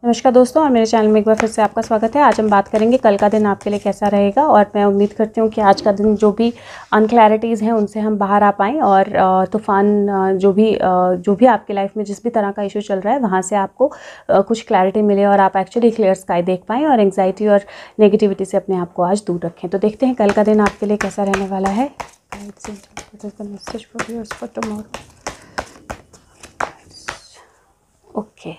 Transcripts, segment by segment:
नमस्कार दोस्तों, और मेरे चैनल में एक बार फिर से आपका स्वागत है। आज हम बात करेंगे कल का दिन आपके लिए कैसा रहेगा, और मैं उम्मीद करती हूँ कि आज का दिन जो भी अनक्लैरिटीज़ हैं उनसे हम बाहर आ पाएँ, और तूफ़ान जो भी आपकी लाइफ में जिस भी तरह का इशू चल रहा है वहाँ से आपको कुछ क्लैरिटी मिले और आप एक्चुअली क्लियर स्काई देख पाएँ और एंग्जाइटी और नेगेटिविटी से अपने आप को आज दूर रखें। तो देखते हैं कल का दिन आपके लिए कैसा रहने वाला है। ओके,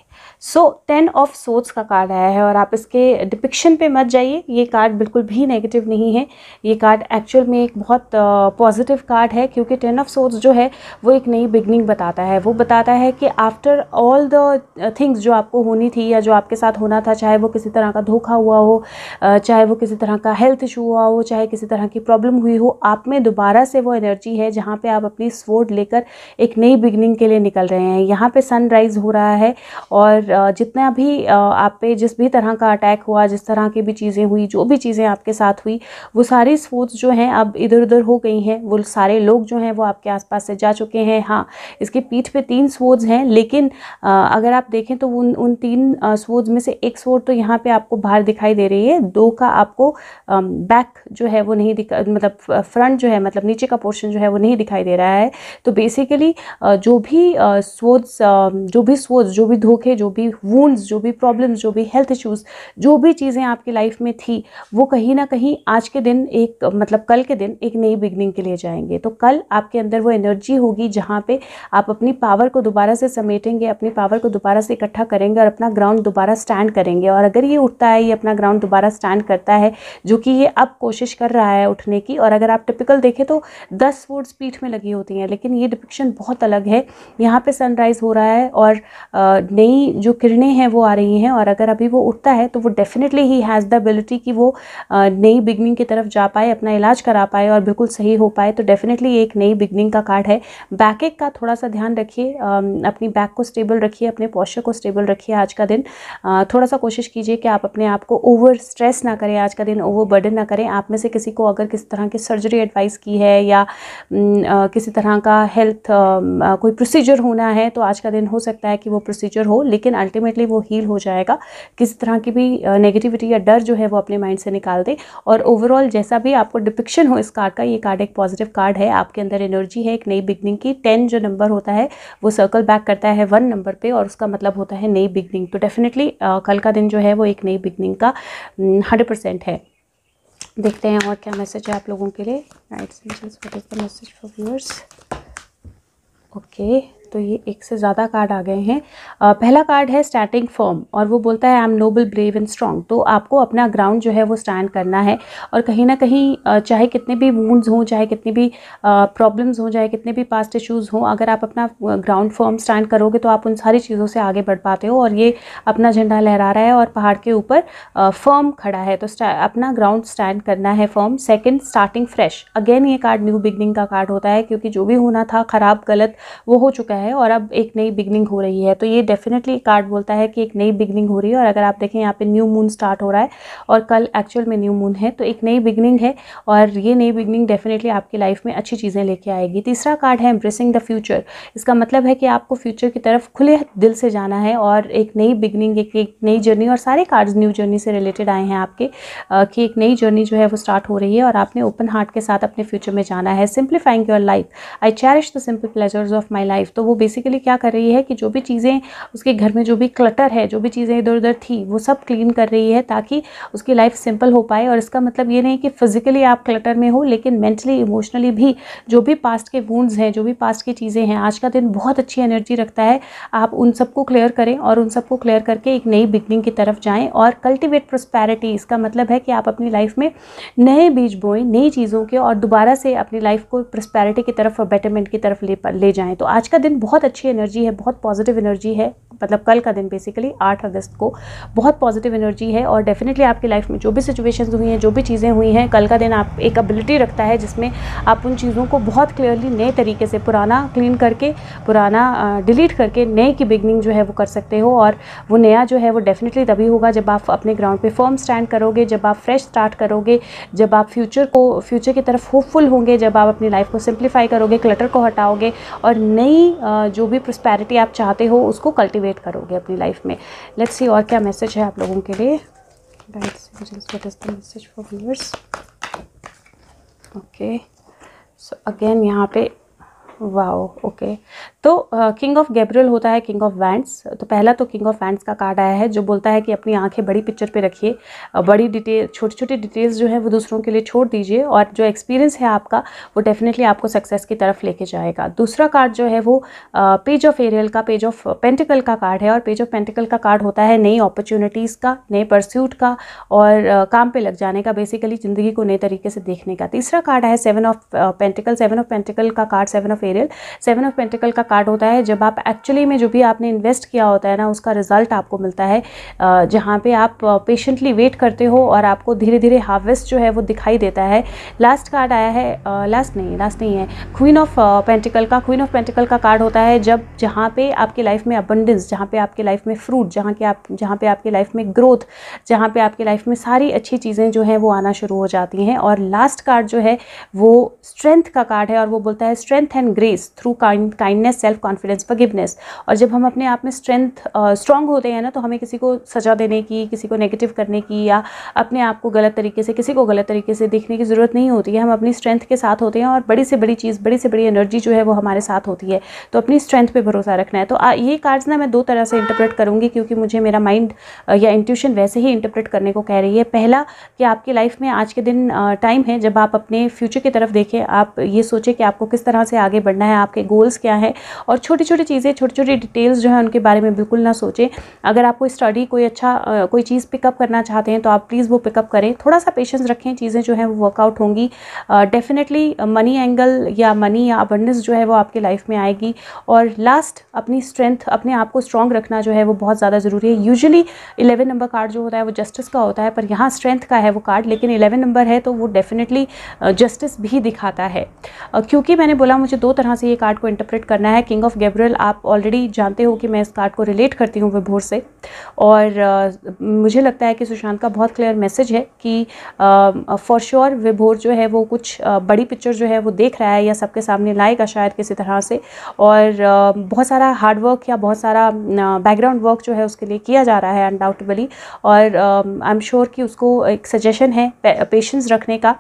सो 10 ऑफ सोर्ड्स का कार्ड आया है, और आप इसके डिपिक्शन पे मत जाइए। ये कार्ड बिल्कुल भी नेगेटिव नहीं है। ये कार्ड एक्चुअल में एक बहुत पॉजिटिव कार्ड है, क्योंकि 10 ऑफ सोर्ड्स जो है वो एक नई बिगनिंग बताता है। वो बताता है कि आफ्टर ऑल द थिंग्स जो आपको होनी थी या जो आपके साथ होना था, चाहे वो किसी तरह का धोखा हुआ हो, चाहे वो किसी तरह का हेल्थ इशू हुआ हो, चाहे किसी तरह की प्रॉब्लम हुई हो, आप में दोबारा से वो एनर्जी है जहाँ पे आप अपनी स्वॉर्ड लेकर एक नई बिगनिंग के लिए निकल रहे हैं। यहाँ पे सनराइज हो रहा है, और जितना भी आप पे जिस भी तरह का अटैक हुआ, जिस तरह की भी चीज़ें हुई, जो भी चीज़ें आपके साथ हुई, वो सारी स्वॉर्ड्स जो हैं अब इधर उधर हो गई हैं। वो सारे लोग जो हैं वो आपके आसपास से जा चुके हैं। हाँ, इसकी पीठ पे 3 स्वॉर्ड्स हैं, लेकिन अगर आप देखें तो उन 3 स्वॉर्ड्स में से एक स्वॉर्ड तो यहाँ पे आपको बाहर दिखाई दे रही है, 2 का आपको बैक जो है वो नहीं मतलब फ्रंट जो है, मतलब नीचे का पोर्शन जो है वो नहीं दिखाई दे रहा है। तो बेसिकली जो भी स्वॉर्ड्स, जो भी धोखे, जो भी वुंड्स, जो भी प्रॉब्लम्स, जो भी हेल्थ इश्यूज, जो भी चीज़ें आपकी लाइफ में थी, वो कहीं ना कहीं आज के दिन मतलब कल के दिन एक नई बिगनिंग के लिए जाएंगे। तो कल आपके अंदर वो एनर्जी होगी जहाँ पे आप अपनी पावर को दोबारा से समेटेंगे, अपनी पावर को दोबारा से इकट्ठा करेंगे और अपना ग्राउंड दोबारा स्टैंड करेंगे। और अगर ये उठता है, ये अपना ग्राउंड दोबारा स्टैंड करता है, जो कि ये अब कोशिश कर रहा है उठने की। और अगर आप टिपिकल देखें तो 10 स्वॉर्ड्स पीठ में लगी होती हैं, लेकिन ये डिपिक्शन बहुत अलग है। यहाँ पे सनराइज हो रहा है और नई जो किरणें हैं वो आ रही हैं, और अगर अभी वो उठता है तो वो definitely he has the ability कि वो नई बिगनिंग की तरफ जा पाए, अपना इलाज करा पाए और बिल्कुल सही हो पाए। तो डेफिनेटली एक नई बिगनिंग का कार्ड है। बैक का थोड़ा सा ध्यान रखिए, अपनी बैक को स्टेबल रखिए, अपने पोस्चर को स्टेबल रखिए। आज का दिन थोड़ा सा कोशिश कीजिए कि आप अपने आप को ओवर स्ट्रेस ना करें, आज का दिन ओवर बर्डन ना करें। आप में से किसी को अगर किसी तरह की सर्जरी एडवाइस की है या किसी तरह का हेल्थ कोई प्रोसीजर होना है, तो आज का दिन हो सकता है कि वो प्रोसीजर हो, लेकिन अल्टीमेटली वो हील हो जाएगा। किसी तरह की भी नेगेटिविटी या डर जो है वो अपने माइंड से निकाल दे। और ओवरऑल जैसा भी आपको डिपिक्शन हो इस कार्ड का, ये कार्ड एक पॉजिटिव कार्ड है। आपके अंदर एनर्जी है एक नई बिगनिंग की। 10 जो नंबर होता है वो सर्कल बैक करता है 1 नंबर पे, और उसका मतलब होता है नई बिगनिंग। तो डेफिनेटली कल का दिन जो है वो एक नई बिगनिंग का 100% है। देखते हैं और क्या मैसेज है आप लोगों के लिए। Message for viewers. ओके, तो ये एक से ज़्यादा कार्ड आ गए हैं। पहला कार्ड है स्टैंडिंग फर्म, और वो बोलता है I am noble, brave and strong. तो आपको अपना ग्राउंड जो है वो स्टैंड करना है, और कहीं ना कहीं चाहे कितने भी वुंड्स हों, चाहे कितनी भी प्रॉब्लम्स हों, चाहे कितने भी पास्ट इश्यूज़ हों, अगर आप अपना ग्राउंड फर्म स्टैंड करोगे तो आप उन सारी चीज़ों से आगे बढ़ पाते हो। और ये अपना झंडा लहरा रहा है और पहाड़ के ऊपर फर्म खड़ा है, तो अपना ग्राउंड स्टैंड करना है firm. Second, starting fresh. Again ये कार्ड न्यू बिगनिंग का कार्ड होता है, क्योंकि जो भी होना था खराब, गलत, वो हो चुका है और अब एक नई बिगनिंग हो रही है। तो ये डेफिनेटली कार्ड बोलता है कि एक नई बिगनिंग हो रही है। और अगर आप देखें यहाँ पे न्यू मून स्टार्ट हो रहा है, और कल एक्चुअल में न्यू मून है, तो एक नई बिगनिंग है, और ये नई बिगनिंग डेफिनेटली आपकी लाइफ में अच्छी चीज़ें लेके आएगी। तीसरा कार्ड है एम्ब्रेसिंग द फ्यूचर। इसका मतलब है कि आपको फ्यूचर की तरफ खुले दिल से जाना है, और एक नई बिगनिंग, एक नई जर्नी। और सारे कार्ड्स न्यू जर्नी से रिलेटेड आए हैं आपके, कि एक नई जर्नी जो है वो स्टार्ट हो रही है, और आपने ओपन हार्ट के साथ अपने फ्यूचर में जाना है। Simplifying your life, I cherish the simple pleasures of my life. तो वो बेसिकली क्या कर रही है कि जो भी चीज़ें उसके घर में, जो भी क्लटर है, जो भी चीज़ें इधर उधर थी, वो सब क्लीन कर रही है ताकि उसकी लाइफ सिंपल हो पाए। और इसका मतलब ये नहीं कि फिजिकली आप क्लटर में हो, लेकिन मेंटली, इमोशनली भी जो भी पास्ट के वुंड्स हैं, जो भी पास्ट की चीज़ें हैं, आज का दिन बहुत अच्छी एनर्जी रखता है। आप उन सबको क्लियर करें, और उन सबको क्लियर करके एक नई बिगनिंग की तरफ जाएँ। और कल्टिवेट प्रोस्पेरिटी, इसका मतलब है कि आप अपनी लाइफ में नए बीज बोएं, नई चीज़ों के, और दोबारा से अपनी लाइफ को प्रोस्पेरिटी की तरफ और बेटरमेंट की तरफ ले जाएँ। तो आज का दिन बहुत अच्छी एनर्जी है, बहुत पॉजिटिव एनर्जी है। मतलब कल का दिन बेसिकली 8 अगस्त को बहुत पॉजिटिव एनर्जी है, और डेफिनेटली आपकी लाइफ में जो भी सिचुएशंस हुई हैं, जो भी चीज़ें हुई हैं, कल का दिन आप एक एबिलिटी रखता है जिसमें आप उन चीज़ों को बहुत क्लियरली नए तरीके से, पुराना क्लीन करके, पुराना डिलीट करके नए की बिगनिंग जो है वो कर सकते हो। और वो नया जो है वो डेफिनेटली तभी होगा जब आप अपने ग्राउंड पे फर्म स्टैंड करोगे, जब आप फ्रेश स्टार्ट करोगे, जब आप फ्यूचर की तरफ होपफुल होंगे, जब आप अपनी लाइफ को सिंप्लीफाई करोगे, क्लटर को हटाओगे और नई जो भी प्रॉस्पेरिटी आप चाहते हो उसको कल्टिवेट करोगे अपनी लाइफ में। लेट्स सी और क्या मैसेज है आप लोगों के लिए। Guides, what is the message for viewers? Okay, so again यहाँ पे वाओ, ओके। तो किंग ऑफ गैब्रियल होता है किंग ऑफ वैंड्स। तो पहला तो किंग ऑफ वैंड्स का कार्ड आया है जो बोलता है कि अपनी आंखें बड़ी पिक्चर पे रखिए, बड़ी डिटेल, छोटी छोटी डिटेल्स जो है वो दूसरों के लिए छोड़ दीजिए, और जो एक्सपीरियंस है आपका वो डेफिनेटली आपको सक्सेस की तरफ लेके जाएगा। दूसरा कार्ड जो है वो पेज ऑफ एरियल का, पेज ऑफ पेंटिकल का कार्ड है, और पेज ऑफ पेंटिकल का कार्ड होता है नई अपॉर्चुनिटीज़ का, नए परस्यूट का, और काम पे लग जाने का, बेसिकली ज़िंदगी को नए तरीके से देखने का। तीसरा कार्ड है seven of pentacles. Seven of pentacles का card, seven of aerial, seven of pentacles का कार्ड होता है जब आप एक्चुअली में जो भी आपने इन्वेस्ट किया होता है ना उसका रिजल्ट आपको मिलता है, जहाँ पे आप पेशेंटली वेट करते हो और आपको धीरे धीरे हार्वेस्ट जो है वो दिखाई देता है। लास्ट कार्ड आया है, लास्ट नहीं है, क्वीन ऑफ पेंटिकल का। क्वीन ऑफ पेंटिकल का कार्ड होता है जब जहाँ पे आपकी लाइफ में अबंडेंस, जहाँ पे आपकी लाइफ में फ्रूट, जहाँ पे आपकी लाइफ में ग्रोथ, जहाँ पे आपकी लाइफ में सारी अच्छी चीज़ें जो हैं वो आना शुरू हो जाती हैं। और लास्ट कार्ड जो है वो स्ट्रेंथ का कार्ड है, और वो बोलता है strength and grace through kindness, self confidence, forgiveness. और जब हम अपने आप में स्ट्रांग होते हैं ना, तो हमें किसी को सजा देने की, किसी को नेगेटिव करने की, या अपने आप को गलत तरीके से, किसी को गलत तरीके से देखने की ज़रूरत नहीं होती है। हम अपनी स्ट्रेंथ के साथ होते हैं, और बड़ी से बड़ी चीज़, बड़ी से बड़ी एनर्जी जो है वो हमारे साथ होती है। तो अपनी स्ट्रेंथ पे भरोसा रखना है। तो ये कार्ड्स ना मैं दो तरह से इंटरप्रेट करूँगी, क्योंकि मुझे मेरा माइंड या इंट्यूशन वैसे ही इंटरप्रेट करने को कह रही है। पहला कि आपकी लाइफ में आज के दिन टाइम है जब आप अपने फ्यूचर की तरफ देखें, आप ये सोचें कि आपको किस तरह से आगे बढ़ना है, आपके गोल्स क्या है, और छोटी छोटी चीज़ें, छोटी छोटी डिटेल्स जो है उनके बारे में बिल्कुल ना सोचें। अगर आप कोई स्टडी, कोई अच्छा कोई चीज़ पिकअप करना चाहते हैं तो आप प्लीज़ वो पिकअप करें। थोड़ा सा पेशेंस रखें, चीज़ें जो हैं वो वर्कआउट होंगी। डेफिनेटली मनी एंगल या मनी या अबंडेंस जो है वो आपकी लाइफ में आएगी। और लास्ट, अपनी स्ट्रेंथ, अपने आप को स्ट्रॉन्ग रखना जो है वो बहुत ज़्यादा ज़रूरी है। यूजुअली 11 नंबर कार्ड जो होता है वो जस्टिस का होता है, पर यहाँ स्ट्रेंथ का है वो कार्ड, लेकिन 11 नंबर है तो वो डेफिनेटली जस्टिस भी दिखाता है। क्योंकि मैंने बोला मुझे दो तरह से ये कार्ड को इंटरप्रेट करना है। किंग ऑफ गैब्रियल, आप ऑलरेडी जानते हो कि मैं इस कार्ड को रिलेट करती हूँ विभोर से, और मुझे लगता है कि सुशांत का बहुत क्लियर मैसेज है कि फॉर श्योर विभोर जो है वो कुछ बड़ी पिक्चर जो है वो देख रहा है, या सबके सामने लाएगा शायद किसी तरह से, और बहुत सारा हार्ड वर्क या बहुत सारा बैकग्राउंड वर्क जो है उसके लिए किया जा रहा है अनडाउटेबली। और आई एम श्योर कि उसको एक सजेशन है पेशेंस रखने का,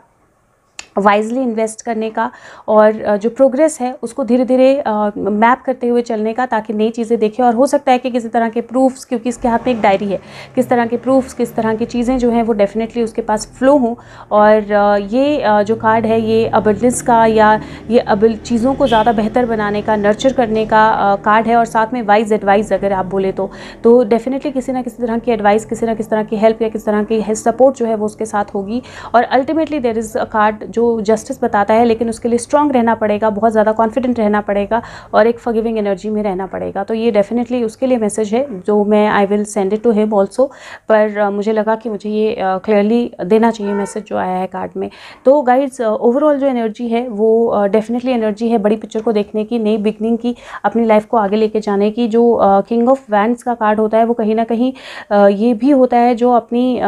वाइजली इन्वेस्ट करने का, और जो प्रोग्रेस है उसको धीरे धीरे मैप करते हुए चलने का, ताकि नई चीज़ें देखें। और हो सकता है कि किसी तरह के प्रूफ्स, क्योंकि इसके हाथ में एक डायरी है, किस तरह के प्रूफ्स, किस तरह की चीज़ें जो हैं वो डेफिनेटली उसके पास फ्लो हों। और ये जो कार्ड है ये अबंडेंस का, या ये चीज़ों को ज़्यादा बेहतर बनाने का, नर्चर करने का कार्ड है। और साथ में वाइज एडवाइस अगर आप बोले तो डेफिनेटली किसी ना किसी तरह की एडवाइस, किसी ना किसी तरह की हेल्प या किसी तरह की सपोर्ट जो है वो उसके साथ होगी। और ultimately there is a card जो जस्टिस बताता है, लेकिन उसके लिए स्ट्रांग रहना पड़ेगा, बहुत ज़्यादा कॉन्फिडेंट रहना पड़ेगा, और एक फॉरगिविंग एनर्जी में रहना पड़ेगा। तो ये डेफिनेटली उसके लिए मैसेज है जो मैं I will send it to him also. पर मुझे लगा कि मुझे ये क्लियरली देना चाहिए मैसेज जो आया है कार्ड में। तो गाइड्स, ओवरऑल जो एनर्जी है वो डेफिनेटली एनर्जी है बड़ी पिक्चर को देखने की, नई बिगनिंग की, अपनी लाइफ को आगे लेके जाने की। जो किंग ऑफ वैंड्स का कार्ड होता है वो कहीं ना कहीं ये भी होता है जो अपनी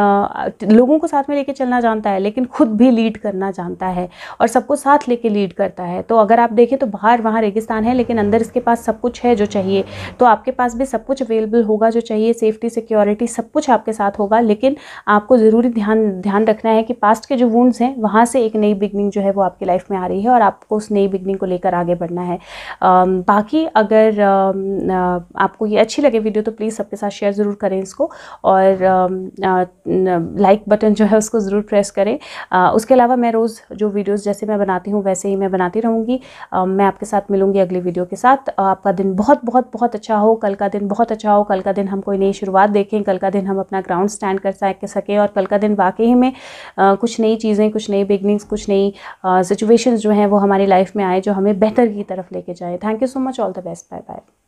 लोगों को साथ में लेके चलना जानता है, लेकिन खुद भी लीड करना जानता है, और सबको साथ लेके लीड करता है। तो अगर आप देखें तो बाहर वहाँ रेगिस्तान है, लेकिन अंदर इसके पास सब कुछ है जो चाहिए। तो आपके पास भी सब कुछ अवेलेबल होगा जो चाहिए, सेफ्टी, सिक्योरिटी, सब कुछ आपके साथ होगा। लेकिन आपको ज़रूरी ध्यान रखना है कि पास्ट के जो वुंड्स हैं वहाँ से एक नई बिगनिंग जो है वो आपकी लाइफ में आ रही है, और आपको उस नई बिगनिंग को लेकर आगे बढ़ना है। बाकी अगर आपको ये अच्छी लगे वीडियो तो प्लीज़ सबके साथ शेयर ज़रूर करें इसको, और लाइक बटन जो है उसको ज़रूर प्रेस करें। उसके अलावा मैं रोज़ जो वीडियोस जैसे मैं बनाती हूँ वैसे ही मैं बनाती रहूँगी। मैं आपके साथ मिलूँगी अगली वीडियो के साथ। आपका दिन बहुत बहुत बहुत अच्छा हो, कल का दिन बहुत अच्छा हो, कल का दिन हम कोई नई शुरुआत देखें, कल का दिन हम अपना ग्राउंड स्टैंड कर सकें, और कल का दिन वाकई में कुछ नई चीज़ें, कुछ नई बिगनिंग्स, कुछ नई सिचुएशंस जो हैं वो हमारी लाइफ में आए जो हमें बेहतर की तरफ लेके जाए। Thank you so much, all the best, bye bye.